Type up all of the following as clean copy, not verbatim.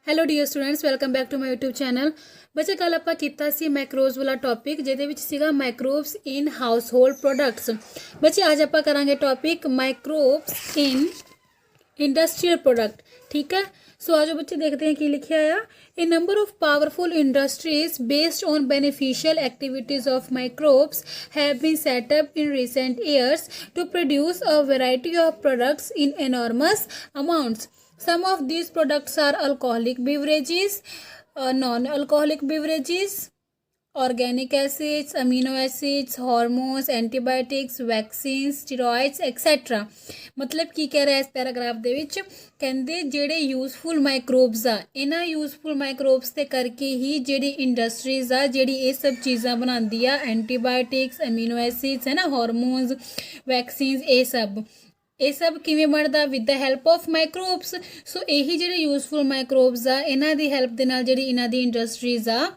Hello dear students, welcome back to my YouTube channel. ਬੱਚੇ ਕੱਲ ਆਪਾਂ ਕੀਤਾ ਸੀ ਮਾਈਕਰੋਬਸ ਵਾਲਾ ਟੌਪਿਕ, ਜਿਹਦੇ ਵਿੱਚ ਸੀਗਾ ਮਾਈਕਰੋਬਸ ਇਨ ਹਾਊਸਹੋਲਡ ਪ੍ਰੋਡਕਟਸ। ਬੱਚੇ ਅੱਜ ਆਪਾਂ ਕਰਾਂਗੇ ਟੌਪਿਕ ਮਾਈਕਰੋਬਸ ਇਨ ਇੰਡਸਟਰੀਅਲ ਪ੍ਰੋਡਕਟ। ਠੀਕ ਹੈ, ਸੋ ਆਜੋ ਬੱਚੇ ਦੇਖਦੇ हैं कि लिखा है। A number of powerful industries based on beneficial activities of microbes have been set up in recent years to produce a variety of products in enormous amounts. Some of these products are alcoholic beverages, non-alcoholic beverages, organic acids, amino acids, hormones, antibiotics, vaccines, steroids, etc. मतलब की कह रहा है इस paragraph ਦੇ ਵਿੱਚ ਕਹਿੰਦੇ ਜਿਹੜੇ ਯੂਜ਼ਫੁਲ ਮਾਈਕਰੋਬਸ ਆ, ਇਹਨਾਂ ਯੂਜ਼ਫੁਲ ਮਾਈਕਰੋਬਸ ਤੇ ਕਰਕੇ ਹੀ ਜਿਹੜੀ ਇੰਡਸਟਰੀਜ਼ ਆ ਜਿਹੜੀ ਇਹ ਸਭ ਚੀਜ਼ਾਂ ਬਣਾਉਂਦੀ ਆ, ਐਂਟੀਬਾਇਓਟਿਕਸ, ਅਮੀਨੋ ਐਸਿਡਸ ਹੈ ਨਾ, ਹਾਰਮੋਨਸ, ਵੈਕਸੀਨਸ, ਇਹ ਸਭ ਕਿਵੇਂ ਬਣਦਾ? With the help of microbes. So ਇਹੀ ਜਿਹੜੇ ਯੂਜ਼ਫੁਲ ਮਾਈਕਰੋਬਸ ਆ, ਇਹਨਾਂ ਦੀ ਹੈਲਪ ਦੇ ਨਾਲ ਜਿਹੜੀ ਇਹਨਾਂ ਦੀ ਇੰਡਸਟਰੀਜ਼ ਆ,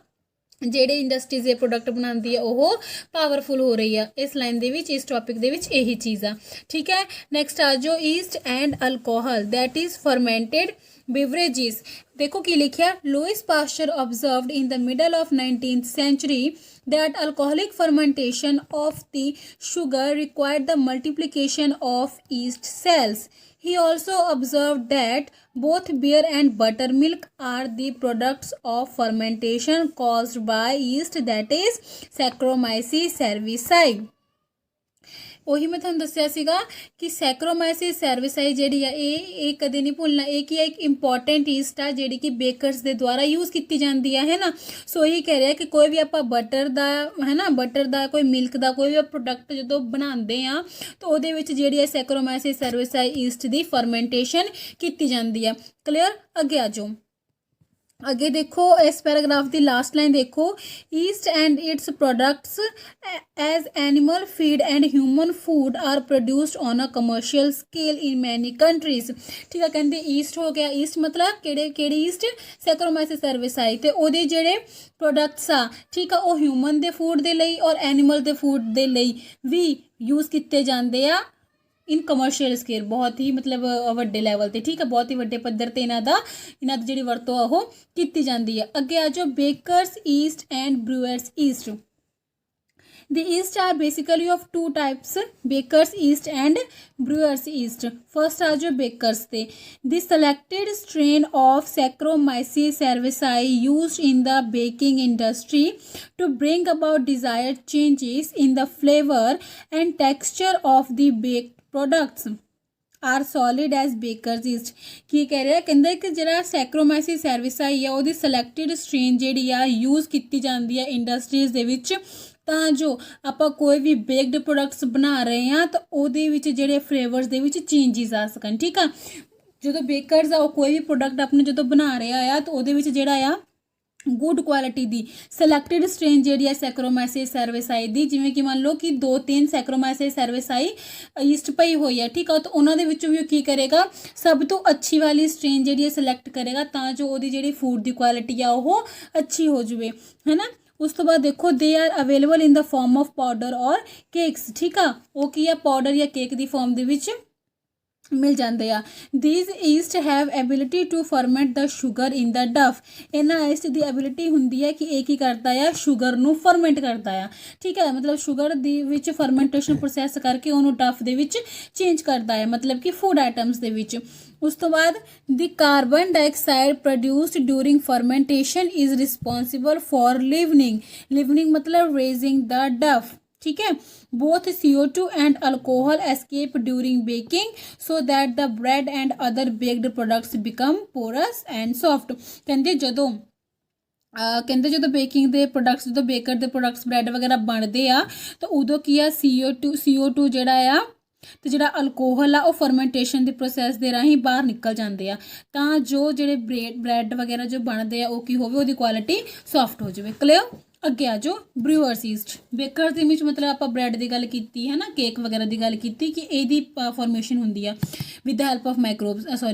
ਜਿਹੜੇ ਇੰਡਸਟਰੀਜ਼ ਇਹ ਪ੍ਰੋਡਕਟ ਬਣਾਉਂਦੀ ਆ, ਉਹ ਪਾਵਰਫੁਲ ਹੋ ਰਹੀ ਆ। ਇਸ ਲਾਈਨ ਦੇ ਵਿੱਚ, ਇਸ ਟੌਪਿਕ ਦੇ ਵਿੱਚ ਇਹੀ ਚੀਜ਼ ਆ। ਠੀਕ ਹੈ, ਨੈਕਸਟ ਆ ਜਾਓ, yeast and alcohol that is fermented beverages। देखो की लिखा, Louis Pasteur observed in the middle of 19th century that alcoholic fermentation of the sugar required the multiplication of yeast cells. He also observed that both beer and buttermilk are the products of fermentation caused by yeast, that is Saccharomyces cerevisiae। ਉਹੀ ਮੈਂ ਤੁਹਾਨੂੰ ਦੱਸਿਆ ਸੀਗਾ ਕਿ ਸੈਕਰੋਮਾਈਸਿਸ ਸੈਰਵਿਸਾਈ ਜਿਹੜੀ ਆ, ਇਹ ਕਦੇ ਨਹੀਂ ਭੁੱਲਣਾ। ਇਹ ਕੀ ਹੈ? ਇੱਕ ਇੰਪੋਰਟੈਂਟ ਈਸਟ ਆ ਜਿਹੜੀ ਕਿ ਬੇਕਰਸ ਦੇ ਦੁਆਰਾ ਯੂਜ਼ ਕੀਤੀ ਜਾਂਦੀ ਹੈ ਨਾ। ਸੋ ਇਹੀ ਕਹਿ ਰਿਹਾ ਕਿ ਕੋਈ ਵੀ ਆਪਾਂ ਬਟਰ ਦਾ ਹੈ ਨਾ, ਬਟਰ ਦਾ, ਕੋਈ ਮਿਲਕ ਦਾ ਕੋਈ ਵੀ ਪ੍ਰੋਡਕਟ ਜਦੋਂ ਬਣਾਉਂਦੇ ਆ ਤਾਂ ਉਹਦੇ ਵਿੱਚ ਜਿਹੜੀ ਹੈ ਸੈਕਰੋਮਾਈਸਿਸ ਸੈਰਵਿਸਾਈ ਈਸਟ ਦੀ ਫਰਮੈਂਟੇਸ਼ਨ ਕੀਤੀ ਜਾਂਦੀ ਆ। ਕਲੀਅਰ? ਅੱਗੇ ਆ ਜਾਓ। ਅੱਗੇ ਦੇਖੋ, ਇਸ ਪੈਰਾਗ੍ਰਾਫ ਦੀ ਲਾਸਟ ਲਾਈਨ ਦੇਖੋ, yeast and its products as animal feed and human food are produced on a commercial scale in many countries. ਠੀਕ ਆ, ਕਹਿੰਦੇ ਈਸਟ ਹੋ ਗਿਆ। ਈਸਟ ਮਤਲਬ ਕਿਹੜੀ ਈਸਟ? ਸੈਕਰੋਮਾਈਸਿਸ ਸਰਵਿਸਾਈ। ਤੇ ਉਹਦੇ ਜਿਹੜੇ ਪ੍ਰੋਡਕਟਸ ਆ, ਠੀਕ ਆ, ਉਹ ਹਿਊਮਨ ਦੇ ਫੂਡ ਦੇ ਲਈ ਔਰ ਐਨੀਮਲ ਦੇ ਫੂਡ ਦੇ ਲਈ ਵੀ ਯੂਜ਼ ਕੀਤੇ ਜਾਂਦੇ ਆ ਇਨ ਕਮਰਸ਼ੀਅਲ ਸਕੇਲ, ਬਹੁਤ ਹੀ ਮਤਲਬ ਵੱਡੇ ਲੈਵਲ 'ਤੇ। ਠੀਕ ਹੈ, ਬਹੁਤ ਹੀ ਵੱਡੇ ਪੱਧਰ 'ਤੇ ਇਹਨਾਂ ਦੀ ਜਿਹੜੀ ਵਰਤੋਂ ਆ ਉਹ ਕੀਤੀ ਜਾਂਦੀ ਹੈ। ਅੱਗੇ ਆ ਜਾਓ, bakers yeast and brewers yeast. The yeast are basically of two types, baker's yeast and brewer's yeast. First are jo bakers te. The selected strain of Saccharomyces cerevisiae used in the baking industry to bring about desired changes in the flavor and texture of the baked products are sold as bakers yeast. ਕੀ ਕਹਿ ਰਿਹਾ? ਕਹਿੰਦਾ ਕਿ ਜਿਹੜਾ ਸੈਕਰੋਮਾਈਸਿਸ ਸੈਰਵਿਸਾਈ ਆ, ਉਹਦੀ selected strain ਜਿਹੜੀ ਆ ਯੂਜ਼ ਕੀਤੀ ਜਾਂਦੀ ਆ ਇੰਡਸਟਰੀਜ਼ ਦੇ ਵਿੱਚ, ਤਾਂ ਜੋ ਆਪਾਂ ਕੋਈ ਵੀ ਬੇਕਡ ਪ੍ਰੋਡਕਟਸ ਬਣਾ ਰਹੇ ਹਾਂ ਤਾਂ ਉਹਦੇ ਵਿੱਚ ਜਿਹੜੇ ਫਲੇਵਰਸ ਦੇ ਵਿੱਚ ਚੇਂਜਿਸ ਆ ਸਕਣ। ਠੀਕ ਆ, ਜਦੋਂ ਬੇਕਰਸ ਆ ਉਹ ਕੋਈ ਵੀ ਪ੍ਰੋਡਕਟ ਆਪਣੇ ਜਦੋਂ ਬਣਾ ਰਿਹਾ ਆ ਤਾਂ ਉਹਦੇ ਵਿੱਚ ਜਿਹੜਾ ਆ ਗੁੱਡ ਕੁਆਲਿਟੀ ਦੀ ਸਿਲੈਕਟਿਡ ਸਟ੍ਰੇਨ ਜਿਹੜੀ ਹੈ ਸੈਕਰੋਮਾਈਸਿਸ ਸਰਵਿਸਾਈ ਦੀ, ਜਿਵੇਂ ਕਿ ਮੰਨ ਲਓ ਕਿ 2-3 ਸੈਕਰੋਮਾਈਸਿਸ ਸਰਵਿਸਾਈ ਈਸਟ ਪਈ ਹੋਈ ਹੈ। ਠੀਕ ਆ, ਤਾਂ ਉਹਨਾਂ ਦੇ ਵਿੱਚੋਂ ਵੀ ਉਹ ਕੀ ਕਰੇਗਾ? ਸਭ ਤੋਂ ਅੱਛੀ ਵਾਲੀ ਸਟ੍ਰੇਨ ਜਿਹੜੀ ਹੈ ਸਿਲੈਕਟ ਕਰੇਗਾ ਤਾਂ ਜੋ ਉਹਦੀ ਜਿਹੜੀ ਫੂਡ ਦੀ ਕੁਆਲਿਟੀ ਆ ਉਹ ਅੱਛੀ ਹੋ ਜਾਵੇ, ਹੈ ਨਾ। ਉਸ ਤੋਂ ਬਾਅਦ ਦੇਖੋ, they are available in the farm of powder ਔਰ ਕੇਕਸ। ਠੀਕ ਆ, ਉਹ ਕੀ ਆ? ਪਾਊਡਰ ਜਾਂ ਕੇਕ ਦੀ ਫਾਰਮ ਦੇ ਵਿੱਚ ਮਿਲ ਜਾਂਦੇ ਆ। These yeast have ability to ferment the sugar in the dough. ਇਹਨਾਂ ਈਸਟ ਦੀ ਐਬਿਲਿਟੀ ਹੁੰਦੀ ਹੈ ਕਿ ਇਹ ਕੀ ਕਰਦਾ ਆ? ਸ਼ੂਗਰ ਨੂੰ ਫਰਮੈਂਟ ਕਰਦਾ ਆ। ਠੀਕ ਹੈ, ਮਤਲਬ ਸ਼ੂਗਰ ਦੀ ਵਿੱਚ ਫਰਮੈਂਟੇਸ਼ਨ ਪ੍ਰੋਸੈਸ ਕਰਕੇ ਉਹਨੂੰ ਡਫ ਦੇ ਵਿੱਚ ਚੇਂਜ ਕਰਦਾ ਹੈ, ਮਤਲਬ ਕਿ ਫੂਡ ਆਈਟਮਸ ਦੇ ਵਿੱਚ। ਉਸ ਤੋਂ ਬਾਅਦ the carbon dioxide produced during fermentation is responsible for leavening ਮਤਲਬ ਰੇਜ਼ਿੰਗ ਦਾ ਡਫ। ठीक है, both CO2 and alcohol escape during baking so that the bread and other baked products become porous and soft। ਕਹਿੰਦੇ ਜਦੋਂ ਬੇਕਿੰਗ ਦੇ products, ਜਦੋਂ baker ਦੇ products bread ਵਗੈਰਾ ਬਣਦੇ ਆ ਤਾਂ ਉਦੋਂ ਕੀ ਆ? CO2 ਜਿਹੜਾ ਆ ਤੇ ਜਿਹੜਾ ਅਲਕੋਹਲ ਆ ਉਹ ਫਰਮੈਂਟੇਸ਼ਨ ਦੇ ਪ੍ਰੋਸੈਸ ਦੇ ਰਾਹੀਂ ਬਾਹਰ ਨਿਕਲ ਜਾਂਦੇ ਆ ਤਾਂ ਜੋ ਜਿਹੜੇ ਬ੍ਰੈਡ ਵਗੈਰਾ ਜੋ ਬਣਦੇ ਆ ਉਹ ਕੀ ਹੋਵੇ? ਉਹਦੀ ਕੁਆਲਿਟੀ ਸੌਫਟ ਹੋ ਜਾਵੇ। ਕਲੀਅਰ? ਅੱਗੇ ਆ ਜਾਓ, ਬਰੂਅਰਸ ਈਸਟ। ਬੇਕਰਸ ਦੇ ਵਿੱਚ ਮਤਲਬ ਆਪਾਂ ਬ੍ਰੈਡ ਦੀ ਗੱਲ ਕੀਤੀ ਹੈ ਨਾ, ਕੇਕ ਵਗੈਰਾ ਦੀ ਗੱਲ ਕੀਤੀ ਕਿ ਇਹਦੀ ਫਾਰਮੇਸ਼ਨ ਹੁੰਦੀ ਆ with the help of microbes,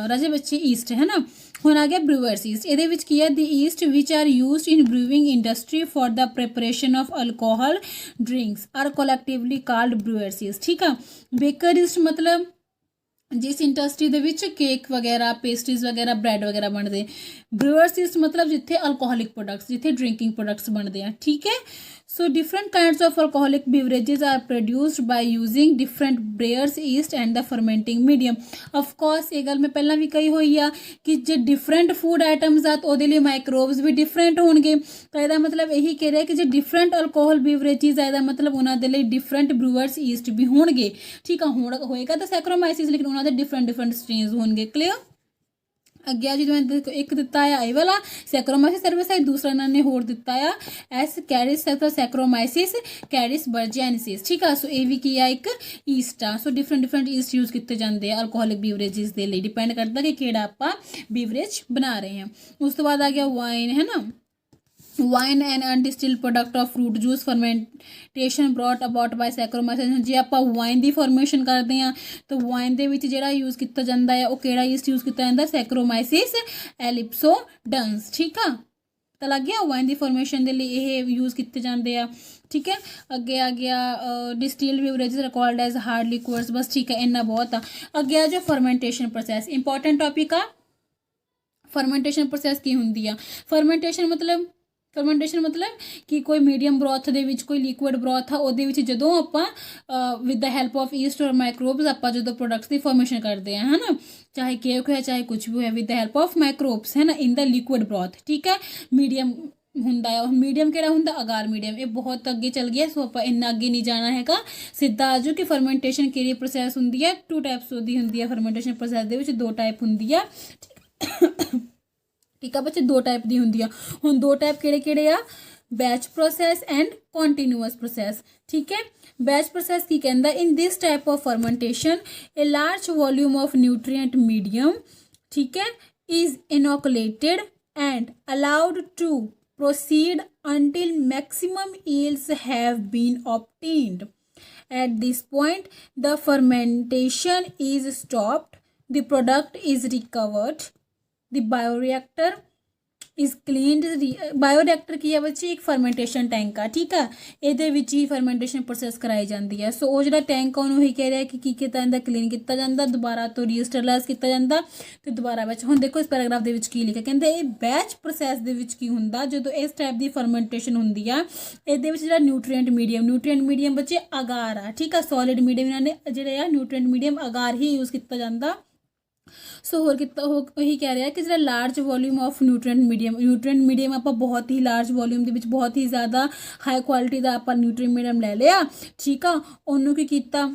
ਰਾਜੇ ਬੱਚੇ ਈਸਟ ਹੈ ਨਾ। ਹੁਣ ਆ ਗਿਆ ਬਰੂਅਰਸ ਈਸਟ। ਇਹਦੇ ਵਿੱਚ ਕੀ ਹੈ? The yeast which are used in brewing industry for the preparation of alcohol drinks are collectively called brewers yeast. ठीक है, बेकर ईस्ट मतलब जिस इंडस्ट्री ਦੇ ਵਿੱਚ ਕੇਕ ਵਗੈਰਾ ਪੇਸਟਰੀਜ਼ ਵਗੈਰਾ ਬ੍ਰੈਡ ਵਗੈਰਾ ਬਣਦੇ ਬਰੂਅਰਸ ਇਸ ਮਤਲਬ ਜਿੱਥੇ ਅਲਕੋਹਲਿਕ ਪ੍ਰੋਡਕਟਸ ਜਿੱਥੇ ਡਰਿੰਕਿੰਗ ਪ੍ਰੋਡਕਟਸ ਬਣਦੇ ਆ ਠੀਕ ਹੈ so different kinds of alcoholic beverages are produced by using different brewers yeast and the fermenting medium of course ਇਹ ਗੱਲ ਮੈਂ ਪਹਿਲਾਂ ਵੀ ਕਹੀ ਹੋਈ ਆ ਕਿ ਜੇ ਡਿਫਰੈਂਟ ਫੂਡ ਆਈਟਮਸ ਆ ਤਾਂ ਉਹਦੇ ਲਈ ਮਾਈਕਰੋਬਸ ਵੀ ਡਿਫਰੈਂਟ ਹੋਣਗੇ ਤਾਂ ਇਹਦਾ ਮਤਲਬ ਇਹੀ ਕਹਿ ਰਿਹਾ ਕਿ ਜੇ ਡਿਫਰੈਂਟ ਅਲਕੋਹਲ ਬੀਵਰੇजेस ਆ ਇਹਦਾ ਮਤਲਬ ਉਹਨਾਂ ਦੇ ਲਈ ਡਿਫਰੈਂਟ ਬਰੂਅਰਸ ਈਸਟ ਵੀ ਹੋਣਗੇ ਠੀਕ ਆ ਹੋਏਗਾ ਤਾਂ ਸੈਕਰੋਮਾਈਸਿਸ ਲੇਕਿਨ ਉਹਨਾਂ ਦੇ ਡਿਫਰੈਂਟ ਸਟ੍ਰੇਨਸ ਹੋਣਗੇ ਕਲੀਅਰ ਅੱਗੇ ਆ ਜਿਵੇਂ ਇੱਕ ਦਿੱਤਾ ਆ ਇਹ ਵਾਲਾ ਸੈਕਰੋਮਾਈਸਿਸ ਸਰਵਿਸਾਈਡ ਦੂਸਰਾ ਇਹਨਾਂ ਨੇ ਹੋਰ ਦਿੱਤਾ ਆ ਐਸ ਕੈਰਿਸ ਸੈਕਰੋਮਾਈਸਿਸ ਕੈਰਿਸ ਬਰਜੈਨਸਿਸ ਠੀਕ ਆ ਸੋ ਇਹ ਵੀ ਕੀ ਆ ਇੱਕ ਈਸਟ ਆ ਸੋ ਡਿਫਰੈਂਟ ਈਸਟ ਯੂਜ਼ ਕੀਤੇ ਜਾਂਦੇ ਆ ਅਲਕੋਹਲਿਕ ਬੀਵਰੇजेस ਦੇ ਲਈ ਡਿਪੈਂਡ ਕਰਦਾ ਕਿ ਕਿਹੜਾ ਆਪਾਂ ਬੀਵਰੇਜ ਬਣਾ ਰਹੇ ਹਾਂ ਉਸ ਤੋਂ ਬਾਅਦ ਆ ਗਿਆ ਵਾਈਨ ਹੈ ਨਾ wine and undistilled product of fruit juice fermentation brought about by saccharomyces जे आप वाइन की फॉर्मेशन करते हैं तो वाइन के जो यूज़ किया जाता है वो किहड़ा ईस्ट यूज़ किया जाता है सैक्रोमाइसिस एलिप्सोडेंस ठीक है तो लग गया वाइन की फॉर्मेशन के लिए ये यूज़ किए जाते हैं ठीक है अगे आ गया distilled beverages are called as hard liquids बस ठीक है इन्ना बहुत आ अगे आ जो फरमेंटेशन प्रोसैस इंपॉर्टेंट टॉपिक आ फरमेंटेशन प्रोसैस की होंगी आ फरमेंटेशन मतलब कि कोई मीडियम ब्रॉथ ਦੇ ਵਿੱਚ ਕੋਈ ਲਿਕੁਇਡ ਬਰੋਥ ਆ ਉਹਦੇ ਵਿੱਚ ਜਦੋਂ ਆਪਾਂ with the help of East ਔਰ ਮਾਈਕਰੋਬਸ ਆਪਾਂ ਜਦੋਂ ਪ੍ਰੋਡਕਟਸ ਦੀ ਫਾਰਮੇਸ਼ਨ ਕਰਦੇ ਆ ਹੈ ਨਾ ਚਾਹੇ ਕੇਕ ਹੋਇਆ ਚਾਹੇ ਕੁਝ ਵੀ ਹੋਇਆ with the help of microbes ਹੈ ਨਾ ਇਨ ਦ ਲਿਕੁਇਡ ਬਰੋਥ ਠੀਕ ਹੈ ਮੀਡੀਅਮ ਹੁੰਦਾ ਹੈ ਮੀਡੀਅਮ ਕਿਹੜਾ ਹੁੰਦਾ ਅਗਾਰ ਮੀਡੀਅਮ ਇਹ ਬਹੁਤ ਅੱਗੇ ਚੱਲ ਗਿਆ ਸੋ ਆਪਾਂ ਇੰਨਾ ਅੱਗੇ ਨਹੀਂ ਜਾਣਾ ਹੈਗਾ ਸਿੱਧਾ ਆਜੋ ਕਿ ਫਰਮੈਂਟੇਸ਼ਨ ਕਿਹੜੀ ਪ੍ਰੋਸੈਸ ਹੁੰਦੀ ਹੈ 2 ਟਾਈਪਸ ਉਹਦੀ ਹੁੰਦੀ ਹੈ ਫਰਮੈਂਟੇਸ਼ਨ ਪ੍ਰੋਸੈਸ ਦੇ ਵਿੱਚ 2 ਟਾਈਪ ਹੁੰਦੀ ਆ ठीक है बच्चे 2 टाइप की होंगी हुण 2 टाइप किहड़े आ batch process and continuous process ठीक है बैच प्रोसैस की कहता in this type of fermentation a large volume of nutrient medium ठीक है is inoculated and allowed to proceed until maximum yields have been obtained. At this point the fermentation is stopped, the product is recovered, the bioreactor is cleaned. Bioreactor की है बच्चे एक फरमेंटेशन tank आ ठीक है ये ही फरमेंटेशन process कराई जाती है सो जो टैंक उन्होंने ही कह रहा है कि किया जाता क्लीन किया जाता दोबारा तो रीस्टरलाइज किया जाता तो दोबारा बैच हुण देखो इस पैराग्राफ के की लिखा कहते ये बैच प्रोसैस की होंगे जो इस टाइप की फरमेंटेशन होंगी आ ये न्यूट्रीएंट मीडियम बच्चे अगार आ ठीक है सॉलिड मीडियम इन्होंने जो न्यूट्रीएंट मीडियम अगार ही यूज़ किया जाता सो होर यही कह रहा है कि जो large volume of nutrient medium आप बहुत ही लार्ज वॉल्यूम के बहुत ही ज़्यादा हाई क्वालिटी का आप न्यूट्रीएंट मीडियम ले लिया ठीक है उन्होंने की किया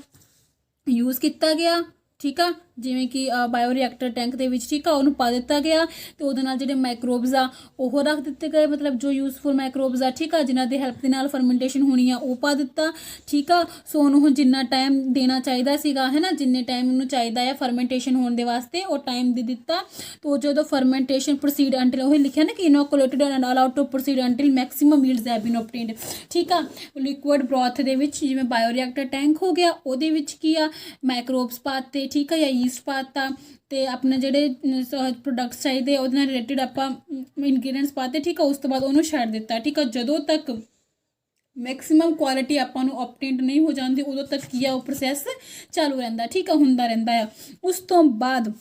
यूज़ किया गया ठीक है जिमें कि बायोरिएक्टर टैंक के ठीक है उन्होंने पा दिता गया तो वो जो माइक्रोब्स आ वो रख दिते गए मतलब जो यूजफुल माइक्रोब्स आ ठीक है जिन्हों की हैल्प के फरमेंटेशन होनी है वो पा दिता ठीक है सो उन्होंने जिन्ना टाइम देना चाहिए है ना जिन्ने टाइम उन्होंने चाहिए है फरमेंटेशन होने के वास्ते वो टाइम दे दिता तो जो फरमेंटेशन प्रोसीड अंटिल वही लिखा ना कि inoculated and allowed to proceed until maximum yields have been obtained ठीक है लिक्विड ब्रॉथ के जिवें बायोरिएक्टर टैंक हो गया वो की आ माइक्रोब्स पाते ठीक है या ईस्ट पाता तो अपने जोड़े प्रोडक्ट्स चाहिए वो रिलेटिड आप इनग्रीडियंट्स पाते ठीक है उस तो बाद उन्होंने छड़ दिता ठीक है जदों तक मैक्सिमम क्वालिटी आपको ऑब्टेन्ड नहीं हो जाती उदों तक की वो प्रोसैस चालू रहिंदा ठीक है हुंदा रहिंदा है उस तो बाद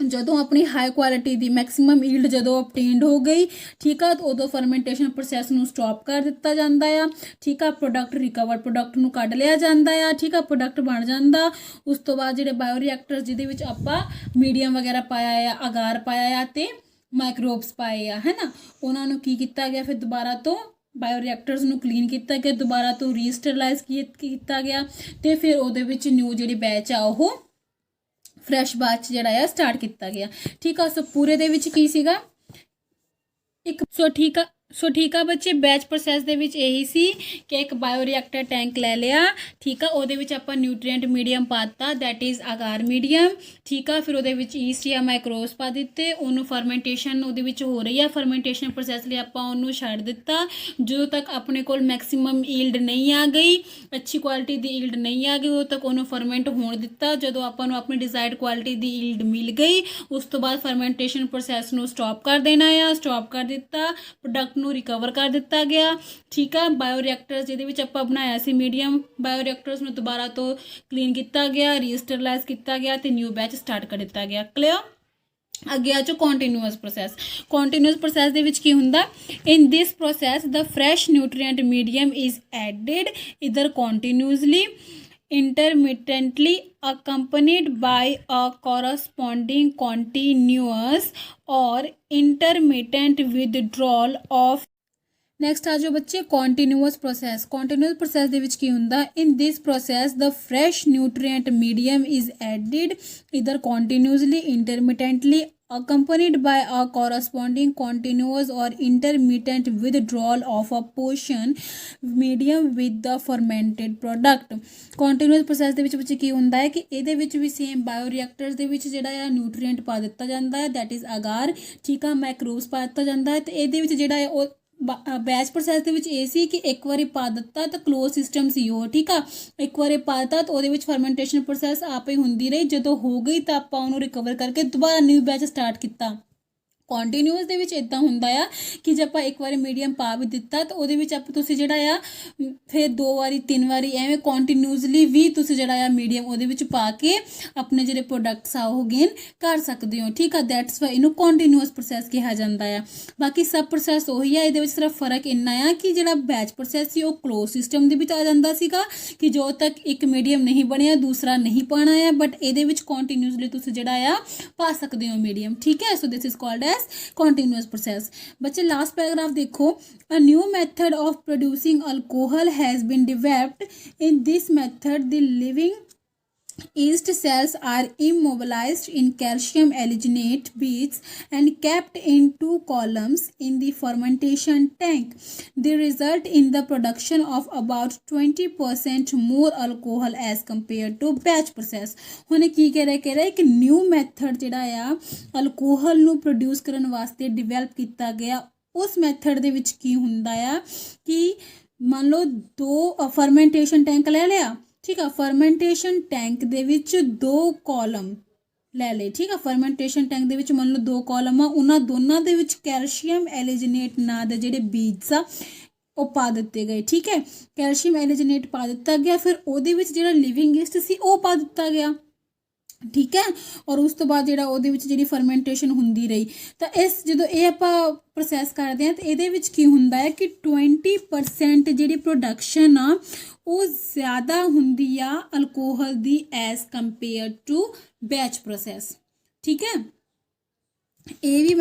जदों अपनी हाई क्वालिटी की मैक्सिमम ईल्ड जदों ऑब्टेन्ड हो गई ठीक है तो उदों फरमेंटेशन प्रोसैस नूं स्टॉप कर दिता जाता है ठीक है प्रोडक्ट रिकवर्ड प्रोडक्ट नूं कढ लिया जाता है ठीक है प्रोडक्ट बन जाता उस तो बाद जिहड़े बायोरिएक्टर्स जिहदे विच आपां मीडियम वगैरह पाया है अगार पाया है ते माइक्रोब्स पाए है ना उन्हां नूं की कीता गया फिर दोबारा तो बायोरिएक्टर्स नूं क्लीन किया गया दोबारा तो रीस्टरलाइज किया गया तो फिर उहदे विच न्यू जिहड़ी बैच आ ओह फ्रैश बैच जिहड़ा है स्टार्ट किया गया ठीक है सो पूरे दे विच की सीगा एक सो ठीक है बच्चे बैच प्रोसैस दे विच यही सी कि एक बायोरिएक्टर टैंक ले लिया ठीक है उहदे विच आपां न्यूट्रीएंट मीडियम पाता दैट इज़ अगार मीडियम ठीक है फिर उहदे विच ईस्ट या माइक्रोब्स पा दिते उन्होंने फरमेंटेशन उहदे विच हो रही है फरमेंटेशन प्रोसैस लिए आपां उन्होंने छड्ड दिता जो तक अपने कोल मैक्सिमम ईल्ड नहीं आ गई अच्छी क्वालिटी की ईल्ड नहीं आ गई उदों तक उन्होंने फरमेंट होने दिता जदों आपां नूं अपनी डिजायर्ड क्वालिटी की ईल्ड मिल गई उस तो बाद फरमेंटेशन प्रोसैस नूं स्टॉप कर देना है स्टॉप कर दिता प्रोडक्ट ਨੂੰ ਰਿਕਵਰ ਕਰ ਦਿੱਤਾ ਗਿਆ। ਠੀਕ ਆ, ਬਾਇਓਰੀਐਕਟਰਸ ਜਿਹਦੇ ਵਿੱਚ ਆਪਾਂ ਬਣਾਇਆ ਸੀ ਮੀਡੀਅਮ, ਬਾਇਓਰੀਐਕਟਰਸ ਨੂੰ ਦੁਬਾਰਾ ਤੋਂ ਕਲੀਨ ਕੀਤਾ ਗਿਆ, ਰੀਸਟਰਲਾਈਜ਼ ਕੀਤਾ ਗਿਆ ਤੇ ਨਿਊ ਬੈਚ ਸਟਾਰਟ ਕਰ ਦਿੱਤਾ ਗਿਆ। ਕਲੀਅਰ। ਅੱਗੇ ਆ ਚੋ ਕੰਟੀਨਿਊਅਸ ਪ੍ਰੋਸੈਸ। ਕੰਟੀਨਿਊਅਸ ਪ੍ਰੋਸੈਸ ਦੇ ਵਿੱਚ ਕੀ ਹੁੰਦਾ? In this process the fresh nutrient medium is added ਇਧਰ continuously, intermittently, accompanied by a corresponding continuous or intermittent withdrawal of। Next ਆ ਜਾਓ ਬੱਚੇ ਕੰਟੀਨਿਊਅਸ ਪ੍ਰੋਸੈਸ। ਕੰਟੀਨਿਊਅਸ ਪ੍ਰੋਸੈਸ ਦੇ ਵਿੱਚ ਕੀ ਹੁੰਦਾ? In this process the fresh nutrient medium is added ਇਧਰ continuously, intermittently, accompanied by a corresponding continuous or intermittent withdrawal of a portion medium with the fermented product। continuous process ਦੇ ਵਿੱਚ ਬੱਚੇ ਕੀ ਹੁੰਦਾ ਹੈ ਕਿ ਇਹਦੇ ਵਿੱਚ ਵੀ ਸੇਮ ਬਾਇਓਰੀਐਕਟਰਸ ਦੇ ਵਿੱਚ ਜਿਹੜਾ ਆ ਨਿਊਟ੍ਰੀਐਂਟ ਪਾ ਦਿੱਤਾ ਜਾਂਦਾ ਹੈ, ਦੈਟ ਇਜ਼ ਅਗਾਰ। ਠੀਕ ਆ, ਮਾਈਕਰੋਬਸ ਪਾ ਦਿੱਤਾ ਜਾਂਦਾ ਹੈ ਤੇ ਇਹਦੇ ਵਿੱਚ ਜਿਹੜਾ ਹੈ ਉਹ ਬੈਚ ਪ੍ਰੋਸੈਸ ਦੇ ਵਿੱਚ ਇਹ ਸੀ ਕਿ ਇੱਕ ਵਾਰੀ ਪਾ ਦਿੱਤਾ ਤਾਂ ਕਲੋਜ਼ ਸਿਸਟਮ ਸੀ ਉਹ। ਠੀਕ ਆ, ਇੱਕ ਵਾਰੀ ਪਾ ਦਿੱਤਾ ਤਾਂ ਉਹਦੇ ਵਿੱਚ ਫਰਮੈਂਟੇਸ਼ਨ ਪ੍ਰੋਸੈਸ ਆਪੇ ਹੁੰਦੀ ਰਹੀ, ਜਦੋਂ ਹੋ ਗਈ ਤਾਂ ਆਪਾਂ ਉਹਨੂੰ ਰਿਕਵਰ ਕਰਕੇ ਦੁਬਾਰਾ ਨਿਊ ਬੈਚ ਸਟਾਰਟ ਕੀਤਾ। ਕੰਟੀਨਿਊਅਸ ਦੇ ਵਿੱਚ ਇੱਦਾਂ ਹੁੰਦਾ ਆ ਕਿ ਜੇ ਆਪਾਂ ਇੱਕ ਵਾਰੀ ਮੀਡੀਅਮ ਪਾ ਵੀ ਦਿੱਤਾ ਤਾਂ ਉਹਦੇ ਵਿੱਚ ਆਪਾਂ ਤੁਸੀਂ ਜਿਹੜਾ ਆ ਫਿਰ 2 ਵਾਰੀ 3 ਵਾਰੀ ਐਵੇਂ ਕੰਟੀਨਿਊਸਲੀ ਵੀ ਤੁਸੀਂ ਜਿਹੜਾ ਆ ਮੀਡੀਅਮ ਉਹਦੇ ਵਿੱਚ ਪਾ ਕੇ ਆਪਣੇ ਜਿਹੜੇ ਪ੍ਰੋਡਕਟਸ ਆ ਉਹ ਗੇਨ ਕਰ ਸਕਦੇ ਹੋ। ਠੀਕ ਆ, ਦੈਟਸ ਵਾਈ ਇਹਨੂੰ ਕੰਟੀਨਿਊਅਸ ਪ੍ਰੋਸੈਸ ਕਿਹਾ ਜਾਂਦਾ ਆ। ਬਾਕੀ ਸਭ ਪ੍ਰੋਸੈਸ ਉਹੀ ਆ, ਇਹਦੇ ਵਿੱਚ ਸਿਰਫ ਫਰਕ ਇੰਨਾ ਆ ਕਿ ਜਿਹੜਾ ਬੈਚ ਪ੍ਰੋਸੈਸ ਸੀ ਉਹ ਕਲੋਜ਼ ਸਿਸਟਮ ਦੇ ਵਿੱਚ ਆ ਜਾਂਦਾ ਸੀਗਾ ਕਿ ਜੋ ਤੱਕ ਇੱਕ ਮੀਡੀਅਮ ਨਹੀਂ ਬਣਿਆ ਦੂਸਰਾ ਨਹੀਂ ਪਾਉਣਾ ਆ, ਬਟ ਇਹਦੇ ਵਿੱਚ ਕੰਟੀਨਿਊਸਲੀ ਤੁਸੀਂ ਜਿਹੜਾ ਆ ਪਾ ਸਕਦੇ ਹੋ ਮੀਡੀਅਮ। ਠੀਕ ਹੈ, so this is called as continuous process। बच्चे लास्ट पैराग्राफ देखो, a new method of producing alcohol has been developed। in this method the living yeast cells are immobilized in calcium alginate beads and kept in 2 columns in the fermentation tank। they result in the production of about 20% more alcohol as compared to batch process। ਹੁਣ ਕੀ ਕਹਿ ਰਿਹਾ ਇੱਕ new method ਜਿਹੜਾ ਆ alcohol ਨੂੰ produce ਕਰਨ ਵਾਸਤੇ develop ਕੀਤਾ ਗਿਆ। ਉਸ ਮੈਥਡ ਦੇ ਵਿੱਚ ਕੀ ਹੁੰਦਾ ਆ ਕਿ ਮੰਨ ਲਓ 2 ਫਰਮੈਂਟੇਸ਼ਨ ਟੈਂਕ ਲੈ ਲਿਆ। ਠੀਕ ਆ, ਫਰਮੈਂਟੇਸ਼ਨ ਟੈਂਕ ਦੇ ਵਿੱਚ 2 ਕਾਲਮ ਲੈ ਲਏ। ਠੀਕ ਆ, ਫਰਮੈਂਟੇਸ਼ਨ ਟੈਂਕ ਦੇ ਵਿੱਚ ਮੰਨ ਲਓ 2 ਕਾਲਮ ਆ, ਉਹਨਾਂ ਦੋਨਾਂ ਦੇ ਵਿੱਚ ਕੈਲਸ਼ੀਅਮ ਐਲੀਜੀਨੇਟ ਨਾਂ ਦੇ ਜਿਹੜੇ ਬੀਜਸ ਆ ਉਹ ਪਾ ਦਿੱਤੇ ਗਏ। ਠੀਕ ਹੈ, ਕੈਲਸ਼ੀਅਮ ਐਲੀਜੀਨੇਟ ਪਾ ਦਿੱਤਾ ਗਿਆ, ਫਿਰ ਉਹਦੇ ਵਿੱਚ ਜਿਹੜਾ ਲਿਵਿੰਗ ਈਸਟ ਸੀ ਉਹ ਪਾ ਦਿੱਤਾ ਗਿਆ। ਠੀਕ ਹੈ, ਔਰ ਉਸ ਤੋਂ ਬਾਅਦ ਜਿਹੜਾ ਉਹਦੇ ਵਿੱਚ ਜਿਹੜੀ ਫਰਮੈਂਟੇਸ਼ਨ ਹੁੰਦੀ ਰਹੀ ਤਾਂ ਇਸ ਜਦੋਂ ਇਹ ਆਪਾਂ ਪ੍ਰੋਸੈਸ ਕਰਦੇ ਹਾਂ ਤਾਂ ਇਹਦੇ ਵਿੱਚ ਕੀ ਹੁੰਦਾ ਹੈ ਕਿ 20% ਜਿਹੜੀ ਪ੍ਰੋਡਕਸ਼ਨ ਆ ਉਹ ਜ਼ਿਆਦਾ ਹੁੰਦੀ ਆ ਅਲਕੋਹਲ ਦੀ as compared to batch process. ਠੀਕ ਹੈ, ਇਹ ਵੀ